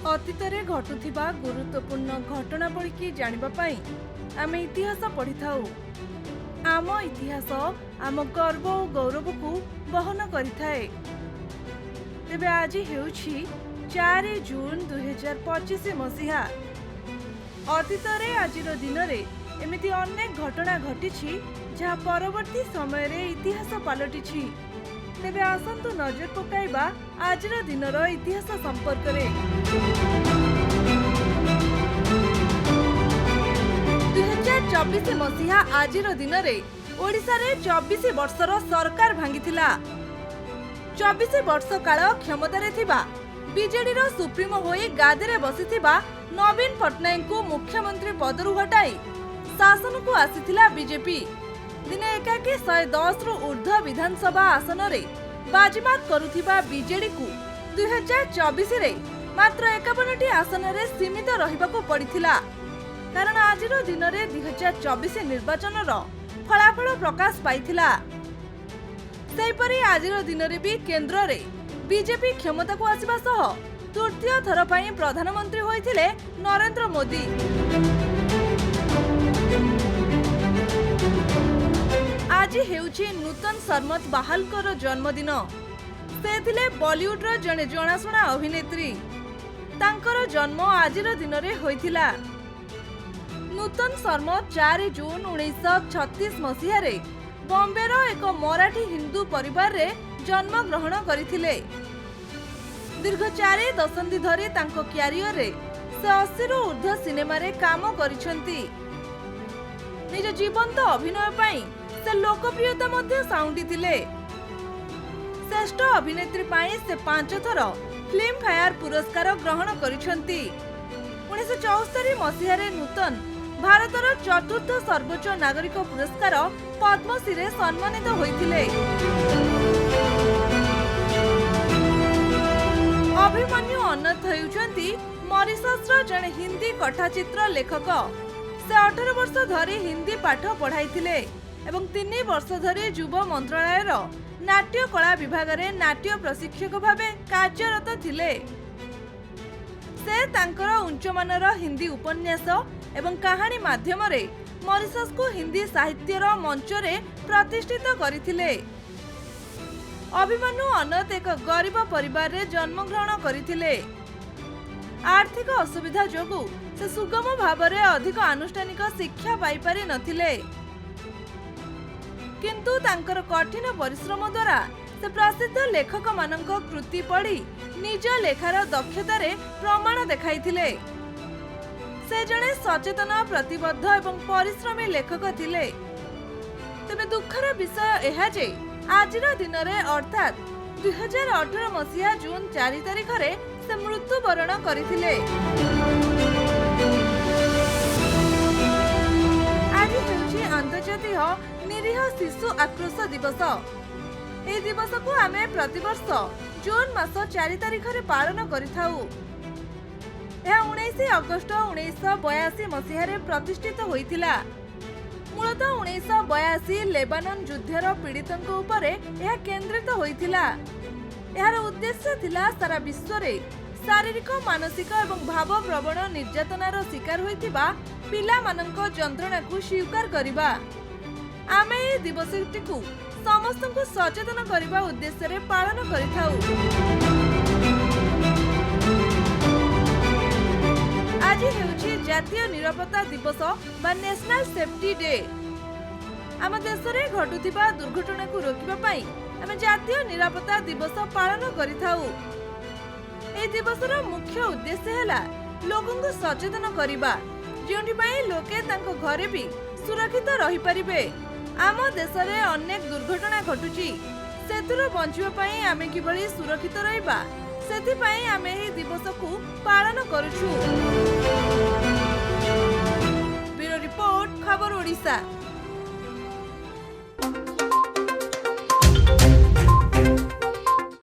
ଅତୀତରେ ଘଟୁଥିବା ଗୁରୁତ୍ୱପୂର୍ଣ୍ଣ ଘଟଣାବଳୀ କି ଜାଣିବା ପାଇଁ ଆମେ ଇତିହାସ ପଢ଼ିଥାଉ। ଆମ ଇତିହାସ ଆମ ଗର୍ବ ଓ ଗୌରବକୁ ବହନ କରିଥାଏ। ତେବେ ଆଜି ହେଉଛି 4 ଜୁନ୍ 2025 ମସିହା। ଅତୀତରେ ଆଜିର ଦିନରେ ଏମିତି ଅନେକ ଘଟଣା ଘଟିଛି ଯାହା ପରବର୍ତ୍ତୀ ସମୟରେ ଇତିହାସ ପାଲଟିଛି। ତେବେ ଆସନ୍ତୁ ନଜର ପକାଇବା ଆଜିର ଦିନର ଇତିହାସ ସମ୍ପର୍କରେ। 2024 ମସିହା ଆଜିର ଦିନରେ ଓଡ଼ିଶାରେ 24 ବର୍ଷର ସରକାର ଭାଙ୍ଗିଥିଲା। 24 ବର୍ଷ କାଳ କ୍ଷମତାରେ ଥିବା ବିଜେଡିର ସୁପ୍ରିମୋ ହୋଇ ଗାଦିରେ ବସିଥିବା ନବୀନ ପଟ୍ଟନାୟକଙ୍କୁ ମୁଖ୍ୟମନ୍ତ୍ରୀ ପଦରୁ ହଟାଇ ଶାସନକୁ ଆସିଥିଲା ବିଜେପି। ଦିନେ ଏକାକି 110 ରୁ ଊର୍ଦ୍ଧ୍ୱ ବିଧାନସଭା ଆସନରେ ବାଜିମାତ କରୁଥିବା ବିଜେଡିକୁ 2024 ରେ ମାତ୍ର 51ଟି ଆସନରେ ସୀମିତ ରହିବାକୁ ପଡ଼ିଥିଲା। କାରଣ ଆଜିର ଦିନରେ 2024 ନିର୍ବାଚନର ଫଳାଫଳ ପ୍ରକାଶ ପାଇଥିଲା। ସେହିପରି ଆଜିର ଦିନରେ ବି କେନ୍ଦ୍ରରେ ବିଜେପି କ୍ଷମତାକୁ ଆସିବା ସହ ତୃତୀୟ ଥର ପାଇଁ ପ୍ରଧାନମନ୍ତ୍ରୀ ହୋଇଥିଲେ ନରେନ୍ଦ୍ର ମୋଦି। ଆଜି ହେଉଛି ନୂତନ ସରମତ ବାହାଲଙ୍କର ଜନ୍ମଦିନ। ସେ ଥିଲେ ବଲିଉଡର ଜଣେ ଜଣାଶୁଣା ଅଭିନେତ୍ରୀ। ତାଙ୍କର ଜନ୍ମ ଆଜିର ଦିନରେ ହୋଇଥିଲା। ନୂତନ ସରମତ 4 ଜୁନ୍ 1936 ମସିହାରେ ବମ୍ବେର ଏକ ମରାଠୀ ହିନ୍ଦୁ ପରିବାରରେ ଜନ୍ମଗ୍ରହଣ କରିଥିଲେ। ଦୀର୍ଘ 4 ଦଶନ୍ଧି ଧରି ତାଙ୍କ କ୍ୟାରିୟରରେ ସେ 80ରୁ ଊର୍ଦ୍ଧ୍ୱ ସିନେମାରେ କାମ କରିଛନ୍ତି। ନିଜ ଜୀବନ୍ତ ଅଭିନୟ ପାଇଁ ସେ ଲୋକପ୍ରିୟତା ମଧ୍ୟ ସାଉଁଟିଥିଲେ। ଶ୍ରେଷ୍ଠ ଅଭିନେତ୍ରୀ ପାଇଁ ସେ 5 ଥର ଫିଲ୍ମ ଫେୟାର ପୁରସ୍କାର ଗ୍ରହଣ କରିଛନ୍ତି। 1974 ମସିହାରେ ନୂତନ ଭାରତର 4ର୍ଥ ସର୍ବୋଚ୍ଚ ନାଗରିକ ପୁରସ୍କାର ପଦ୍ମଶ୍ରୀରେ ସମ୍ମାନିତ ହୋଇଥିଲେ। ଅଭିମନ୍ୟୁ ଅନନ୍ତ ହେଉଛନ୍ତି ମରିସସର ଜଣେ ହିନ୍ଦୀ କଥାଚିତ୍ର ଲେଖକ। ସେ 18 ବର୍ଷ ଧରି ହିନ୍ଦୀ ପାଠ ପଢ଼ାଇଥିଲେ ଏବଂ 3 ବର୍ଷ ଧରି ଯୁବ ମନ୍ତ୍ରଣାଳୟର ନାଟ୍ୟ କଳା ବିଭାଗରେ ନାଟ୍ୟ ପ୍ରଶିକ୍ଷକ ଭାବେ କାର୍ଯ୍ୟରତ ଥିଲେ। ସେ ତାଙ୍କର ଉଚ୍ଚମାନର ହିନ୍ଦୀ ଉପନ୍ୟାସ ଏବଂ କାହାଣୀ ମାଧ୍ୟମରେ ମରିସସକୁ ହିନ୍ଦୀ ସାହିତ୍ୟର ମଞ୍ଚରେ ପ୍ରତିଷ୍ଠିତ କରିଥିଲେ। ଅଭିମନ୍ୟୁ ଅନନ୍ତ ଏକ ଗରିବ ପରିବାରରେ ଜନ୍ମଗ୍ରହଣ କରିଥିଲେ। ଆର୍ଥିକ ଅସୁବିଧା ଯୋଗୁଁ ସେ ସୁଗମ ଭାବରେ ଅଧିକ ଆନୁଷ୍ଠାନିକ ଶିକ୍ଷା ପାଇପାରି ନଥିଲେ। କିନ୍ତୁ ତାଙ୍କର କଠିନ ପରିଶ୍ରମ ଦ୍ୱାରା ସେ ପ୍ରସିଦ୍ଧ ଲେଖକମାନଙ୍କ କୃତି ପଢ଼ି ନିଜ ଲେଖାର ଦକ୍ଷତାରେ ପ୍ରମାଣ ଦେଖାଇଥିଲେ। ସେ ଜଣେ ସଚେତନ, ପ୍ରତିବଦ୍ଧ ଏବଂ ପରିଶ୍ରମୀ ଲେଖକ ଥିଲେ। ତେବେ ଦୁଃଖର ବିଷୟ ଏହା ଯେ ଆଜିର ଦିନରେ ଅର୍ଥାତ୍ 2018 ମସିହା ଜୁନ୍ 4 ତାରିଖରେ ସେ ମୃତ୍ୟୁବରଣ କରିଥିଲେ। ଆଜି ହେଉଛି ଅନ୍ତର୍ଜାତୀୟ ନିରୀହ ଶିଶୁ ଆକ୍ରୋଶ ଦିବସ। ଏହି ଦିବସକୁ ଆମେ ପ୍ରତିବର୍ଷ ଜୁନ୍ ମାସ 4 ତାରିଖରେ ପାଳନ କରିଥାଉ। ଏହା 19 ଅଗଷ୍ଟ 1982 ମସିହାରେ ପ୍ରତିଷ୍ଠିତ ହୋଇଥିଲା। ମୂଳତଃ 1982 ଲେବାନନ ଯୁଦ୍ଧର ପୀଡ଼ିତଙ୍କ ଉପରେ ଏହା କେନ୍ଦ୍ରିତ ହୋଇଥିଲା। ଏହାର ଉଦ୍ଦେଶ୍ୟ ଥିଲା ସାରା ବିଶ୍ୱରେ ଶାରୀରିକ, ମାନସିକ ଏବଂ ଭାବପ୍ରବଣ ନିର୍ଯାତନାର ଶିକାର ହୋଇଥିବା ପିଲାମାନଙ୍କ ଯନ୍ତ୍ରଣାକୁ ସ୍ୱୀକାର କରିବା। ଆମେ ଏହି ଦିବସଟିକୁ ସମସ୍ତଙ୍କୁ ସଚେତନ କରିବା ଉଦ୍ଦେଶ୍ୟରେ ପାଳନ କରିଥାଉ। ଆଜି ହେଉଛି ଜାତୀୟ ନିରାପତ୍ତା ଦିବସ ବା ନ୍ୟାସନାଲ ସେଫ୍ଟି ଡେ। ଆମ ଦେଶରେ ଘଟୁଥିବା ଦୁର୍ଘଟଣାକୁ ରୋକିବା ପାଇଁ ଆମେ ଜାତୀୟ ନିରାପତ୍ତା ଦିବସ ପାଳନ କରିଥାଉ। ଏହି ଦିବସର ମୁଖ୍ୟ ଉଦ୍ଦେଶ୍ୟ ହେଲା ଲୋକଙ୍କୁ ସଚେତନ କରିବା, ଯେଉଁଥିପାଇଁ ଲୋକେ ତାଙ୍କ ଘରେ ବି ସୁରକ୍ଷିତ ରହିପାରିବେ। ଆମ ଦେଶରେ ଅନେକ ଦୁର୍ଘଟଣା ଘଟୁଛି, ସେଥିରୁ ବଞ୍ଚିବା ପାଇଁ ଆମେ କିଭଳି ସୁରକ୍ଷିତ ରହିବା ସେଥିପାଇଁ ଆମେ ଏହି ଦିବସକୁ ପାଳନ କରୁଛୁ। ବ୍ୟୁରୋ ରିପୋର୍ଟ, ଖବର ଓଡ଼ିଶା।